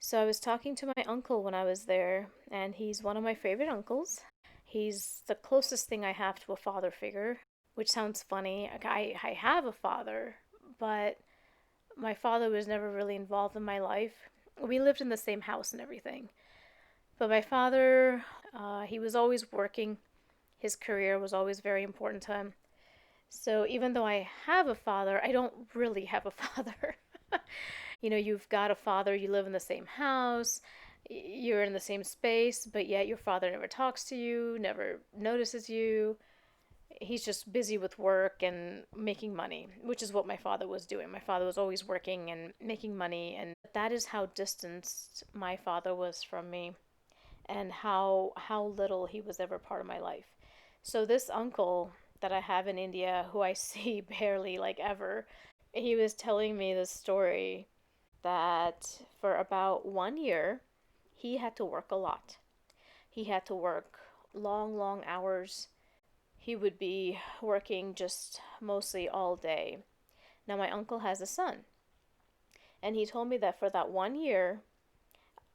So I was talking to my uncle when I was there, and he's one of my favorite uncles. He's the closest thing I have to a father figure, which sounds funny. Like, I have a father, but my father was never really involved in my life. We lived in the same house and everything. But my father, he was always working. His career was always very important to him. So even though I have a father, I don't really have a father. You've got a father, you live in the same house, you're in the same space, but yet your father never talks to you, never notices you. He's just busy with work and making money, which is what my father was doing. My father was always working and making money, and that is how distanced my father was from me and how little he was ever part of my life. So this uncle that I have in India, who I see barely like ever, he was telling me this story that for about 1 year, he had to work a lot. He had to work long, long hours. He would be working just mostly all day. Now, my uncle has a son, and he told me that for that 1 year,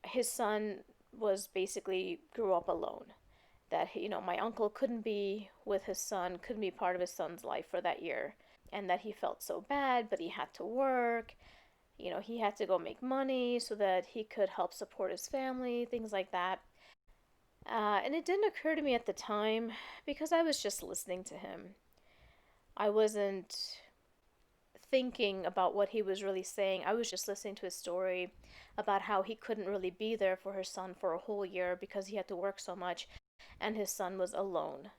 his son was basically grew up alone. That, my uncle couldn't be with his son, couldn't be part of his son's life for that year, and that he felt so bad, but he had to work. He had to go make money so that he could help support his family, things like that. And it didn't occur to me at the time because I was just listening to him. I wasn't thinking about what he was really saying. I was just listening to his story about how he couldn't really be there for his son for a whole year because he had to work so much and his son was alone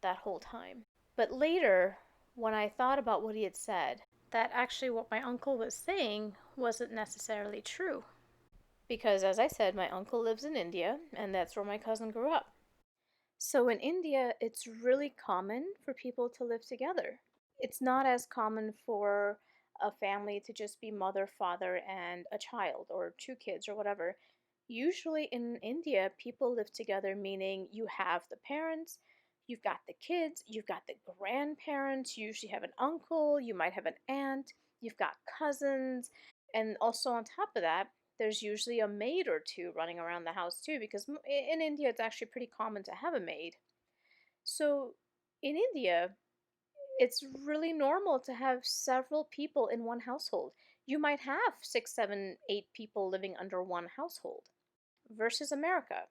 that whole time. But later, when I thought about what he had said, that actually what my uncle was saying wasn't necessarily true. Because, as I said, my uncle lives in India, and that's where my cousin grew up. So, in India, it's really common for people to live together. It's not as common for a family to just be mother, father, and a child, or two kids, or whatever. Usually in India, people live together, meaning you have the parents, you've got the kids, you've got the grandparents, you usually have an uncle, you might have an aunt, you've got cousins, and also on top of that, there's usually a maid or two running around the house too, because in India it's actually pretty common to have a maid. So in India, it's really normal to have several people in one household. You might have six, seven, eight people living under one household versus America.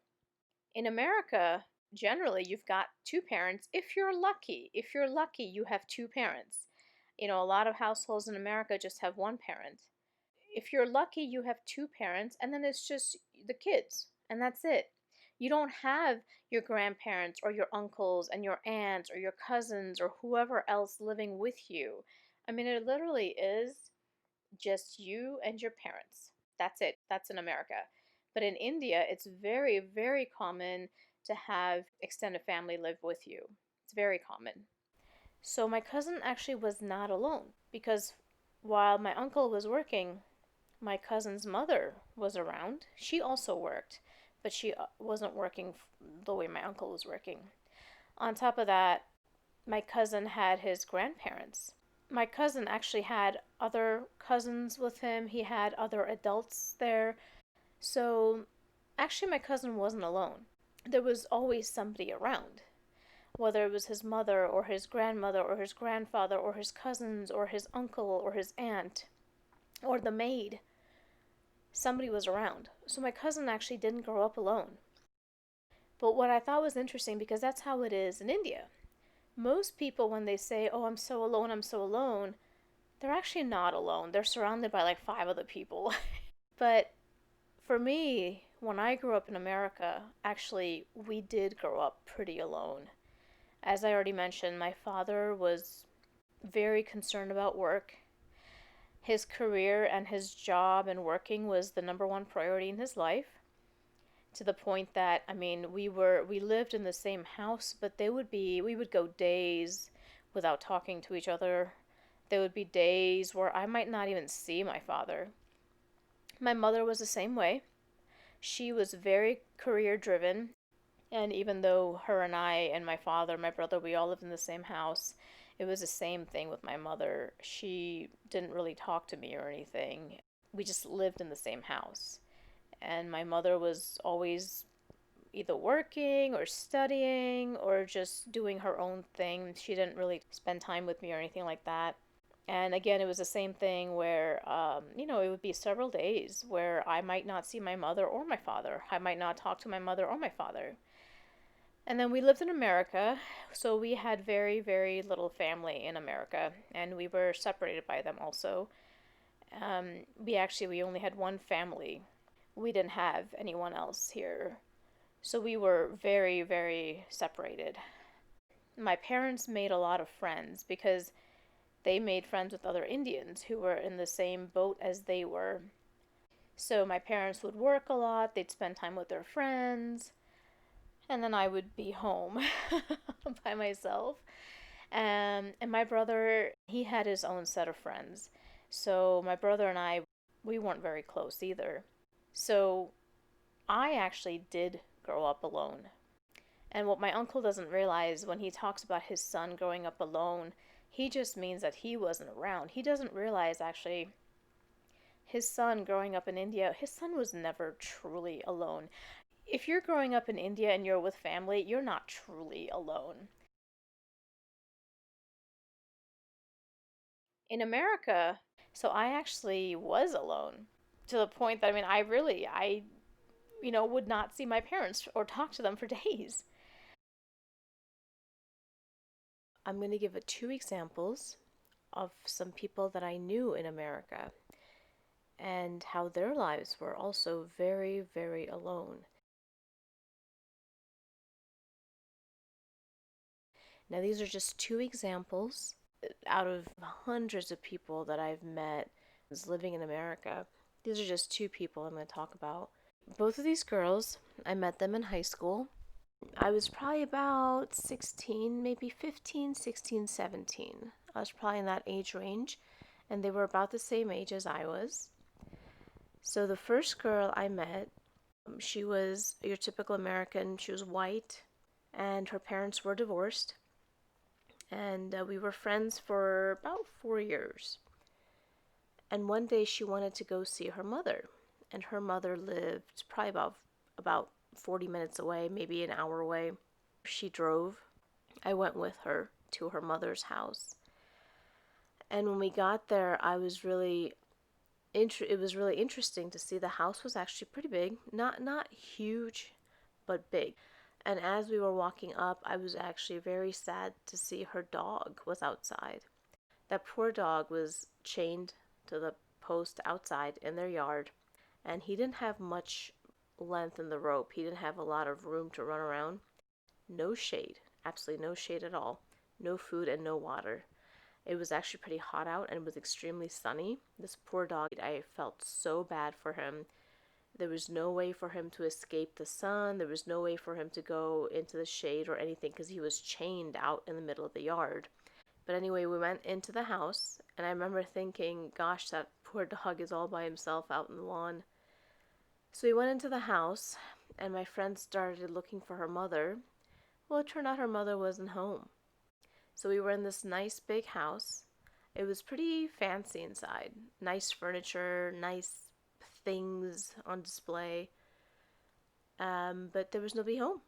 In America, generally, you've got two parents. If you're lucky, you have two parents. A lot of households in America just have one parent. If you're lucky, you have two parents, and then it's just the kids, and that's it. You don't have your grandparents or your uncles and your aunts or your cousins or whoever else living with you. I mean, it literally is just you and your parents. That's it. That's in America. But in India, it's very, very common to have extended family live with you. It's very common. So my cousin actually was not alone because while my uncle was working, my cousin's mother was around. She also worked, but she wasn't working the way my uncle was working. On top of that, my cousin had his grandparents. My cousin actually had other cousins with him, he had other adults there. So, actually, my cousin wasn't alone. There was always somebody around, whether it was his mother or his grandmother or his grandfather or his cousins or his uncle or his aunt or the maid. Somebody was around. So, my cousin actually didn't grow up alone. But what I thought was interesting, because that's how it is in India. Most people, when they say, "Oh, I'm so alone," they're actually not alone. They're surrounded by like five other people. But for me, when I grew up in America, actually, we did grow up pretty alone. As I already mentioned, my father was very concerned about work. His career and his job and working was the number one priority in his life, to the point that, I mean, we lived in the same house, but we would go days without talking to each other. There would be days where I might not even see my father. My mother was the same way. She was very career driven, and even though her and I and my father, my brother, we all lived in the same house, it was the same thing with my mother. She didn't really talk to me or anything. We just lived in the same house. and my mother was always either working or studying or just doing her own thing. She didn't really spend time with me or anything like that. And again, it was the same thing where, it would be several days where I might not see my mother or my father. I might not talk to my mother or my father. And then we lived in America, so we had very, very little family in America, and we were separated by them also. We only had one family. We didn't have anyone else here. So we were very, very separated. My parents made a lot of friends because they made friends with other Indians who were in the same boat as they were. So my parents would work a lot, they'd spend time with their friends, and then I would be home by myself. And my brother, he had his own set of friends. So my brother and I, we weren't very close either. So I actually did grow up alone. And what my uncle doesn't realize when he talks about his son growing up alone, he just means that he wasn't around. He doesn't realize actually his son growing up in India, his son was never truly alone. If you're growing up in India and you're with family, you're not truly alone. In America, so I actually was alone to the point that I would not see my parents or talk to them for days. I'm going to give it two examples of some people that I knew in America and how their lives were also very, very alone. Now, these are just two examples out of hundreds of people that I've met living in America. These are just two people I'm going to talk about. Both of these girls, I met them in high school. I was probably about 16, maybe 15, 16, 17. I was probably in that age range, and they were about the same age as I was. So the first girl I met, she was your typical American. She was white, and her parents were divorced. And we were friends for about 4 years. And one day she wanted to go see her mother, and her mother lived probably about 40 minutes away, maybe an hour away. She drove. I went with her to her mother's house. And when we got there, it was really interesting to see the house was actually pretty big. Not huge, but big. And as we were walking up, I was actually very sad to see her dog was outside. That poor dog was chained to the post outside in their yard, and he didn't have much length in the rope. He didn't have a lot of room to run around. No shade, absolutely no shade at all. No food and no water. It was actually pretty hot out and it was extremely sunny. This poor dog, I felt so bad for him. There was no way for him to escape the sun. There was no way for him to go into the shade or anything because he was chained out in the middle of the yard. But anyway, we went into the house, and I remember thinking, gosh, that poor dog is all by himself out in the lawn. So we went into the house, and my friend started looking for her mother. Well, it turned out her mother wasn't home. So we were in this nice big house. It was pretty fancy inside. Nice furniture, nice things on display. But there was nobody home.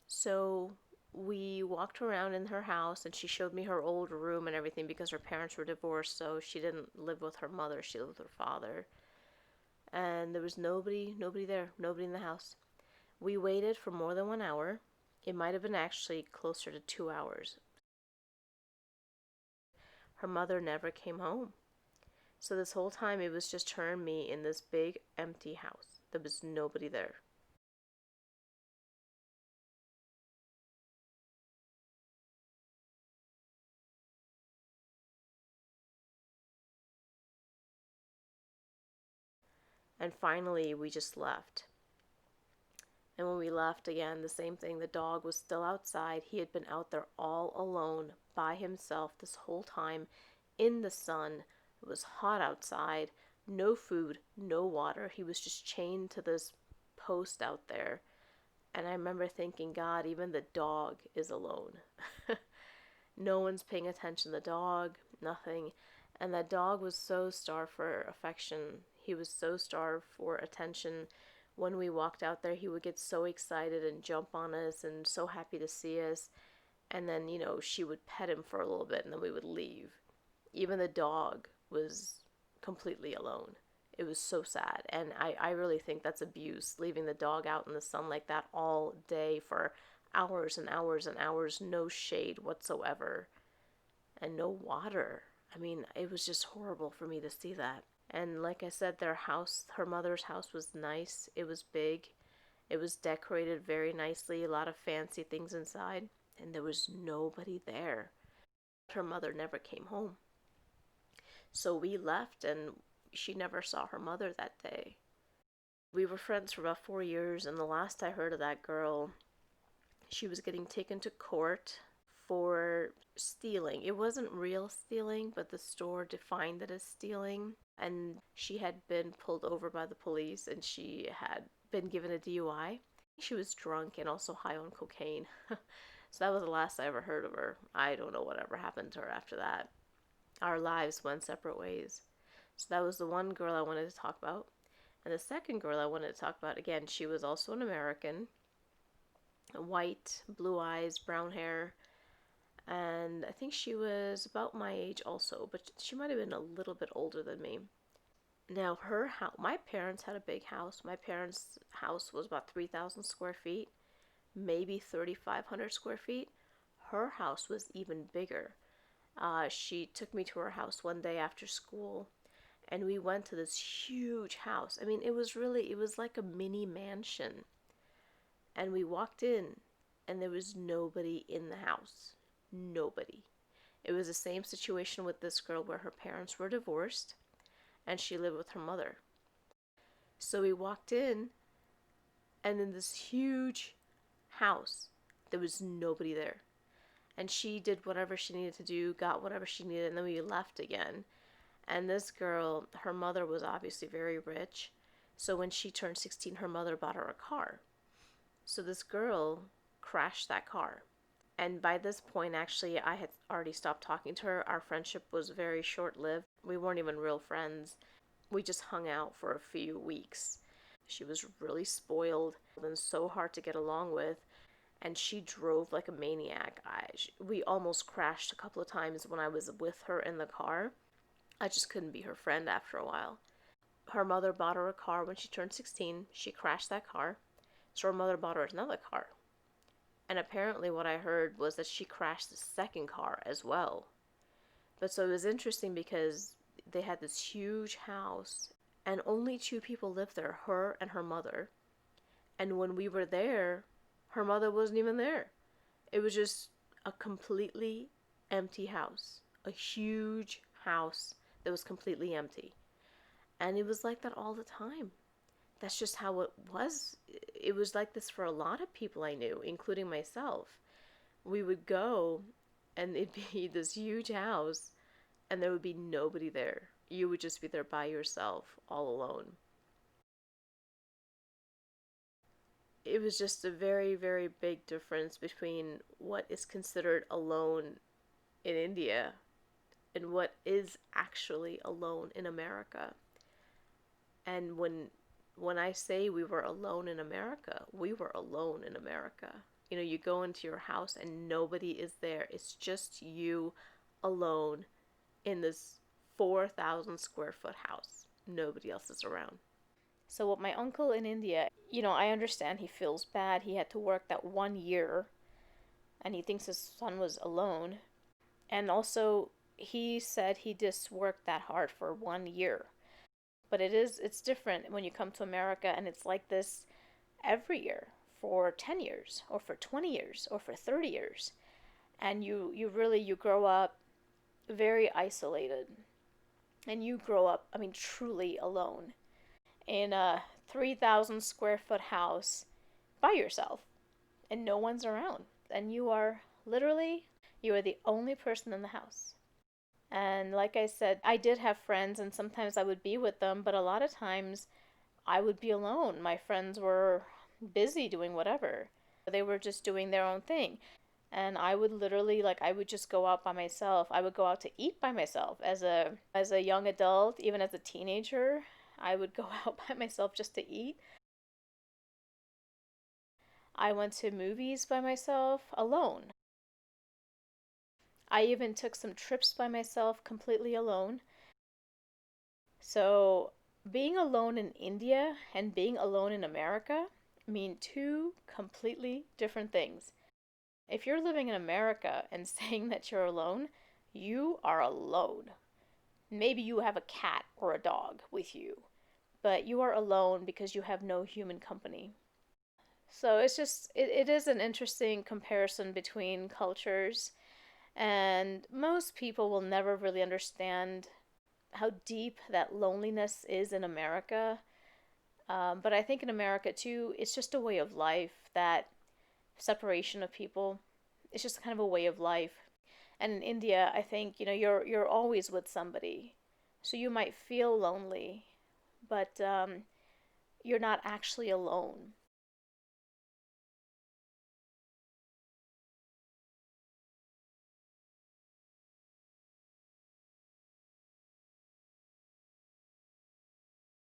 So we walked around in her house and she showed me her old room and everything because her parents were divorced, so she didn't live with her mother, she lived with her father. And there was nobody there, nobody in the house. We waited for more than 1 hour. It might have been actually closer to 2 hours. Her mother never came home. So this whole time it was just her and me in this big empty house. There was nobody there. And finally we just left. And when we left again, the same thing. The dog was still outside. He had been out there all alone by himself this whole time in the sun. It was hot outside. No food, no water. He was just chained to this post out there. And I remember thinking, God, even the dog is alone. No one's paying attention to the dog, nothing. And that dog was so starved for affection. He was so starved for attention. When we walked out there, he would get so excited and jump on us and so happy to see us. And then, she would pet him for a little bit and then we would leave. Even the dog was completely alone. It was so sad. And I really think that's abuse, leaving the dog out in the sun like that all day for hours and hours and hours, no shade whatsoever, and no water. I mean, it was just horrible for me to see that. And like I said, their house, her mother's house was nice. It was big. It was decorated very nicely, a lot of fancy things inside, and there was nobody there. Her mother never came home. So we left, and she never saw her mother that day. We were friends for about 4 years, and the last I heard of that girl, she was getting taken to court for stealing. It wasn't real stealing, but the store defined it as stealing. And she had been pulled over by the police and she had been given a DUI. She was drunk and also high on cocaine. So that was the last I ever heard of her. I don't know whatever happened to her after that. Our lives went separate ways. So that was the one girl I wanted to talk about. And the second girl I wanted to talk about, again, she was also an American. White, blue eyes, brown hair. And I think she was about my age also, but she might have been a little bit older than me. Now, her house, my parents had a big house. My parents' house was about 3,000 square feet, maybe 3,500 square feet. Her house was even bigger. She took me to her house one day after school, and we went to this huge house. I mean, it was like a mini mansion. And we walked in, and there was nobody in the house. Nobody. It was the same situation with this girl where her parents were divorced and she lived with her mother. So we walked in, and in this huge house, there was nobody there. And she did whatever she needed to do, got whatever she needed, and then we left again. And this girl, her mother was obviously very rich. So when she turned 16, her mother bought her a car. So this girl crashed that car. And by this point, actually, I had already stopped talking to her. Our friendship was very short-lived. We weren't even real friends. We just hung out for a few weeks. She was really spoiled and so hard to get along with. And she drove like a maniac. We almost crashed a couple of times when I was with her in the car. I just couldn't be her friend after a while. Her mother bought her a car when she turned 16. She crashed that car. So her mother bought her another car. And apparently what I heard was that she crashed the second car as well. But so it was interesting because they had this huge house and only two people lived there, her and her mother. And when we were there, her mother wasn't even there. It was just a completely empty house. A huge house that was completely empty. And it was like that all the time. That's just how it was. It was like this for a lot of people I knew, including myself. We would go and it'd be this huge house and there would be nobody there. You would just be there by yourself, all alone. It was just a very, very big difference between what is considered alone in India and what is actually alone in America. And when I say we were alone in America, we were alone in America. You go into your house and nobody is there. It's just you alone in this 4,000 square foot house. Nobody else is around. So, what my uncle in India, I understand he feels bad. He had to work that 1 year and he thinks his son was alone. And also, he said he just worked that hard for 1 year. But it's different when you come to America and it's like this every year for 10 years or for 20 years or for 30 years. And you grow up very isolated. And you grow up, I mean, truly alone in a 3,000 square foot house by yourself and no one's around. And you are the only person in the house. And like I said, I did have friends and sometimes I would be with them, but a lot of times I would be alone. My friends were busy doing whatever. They were just doing their own thing. And I would literally I would just go out by myself. I would go out to eat by myself as a young adult, even as a teenager. I would go out by myself just to eat. I went to movies by myself alone. I even took some trips by myself completely alone. So, being alone in India and being alone in America mean two completely different things. If you're living in America and saying that you're alone, you are alone. Maybe you have a cat or a dog with you, but you are alone because you have no human company. So it is an interesting comparison between cultures, and most people will never really understand how deep that loneliness is in America. But I think in America too, it's just a way of life, that separation of people. It's just kind of a way of life. And in India, I think, you're always with somebody. So you might feel lonely, but you're not actually alone.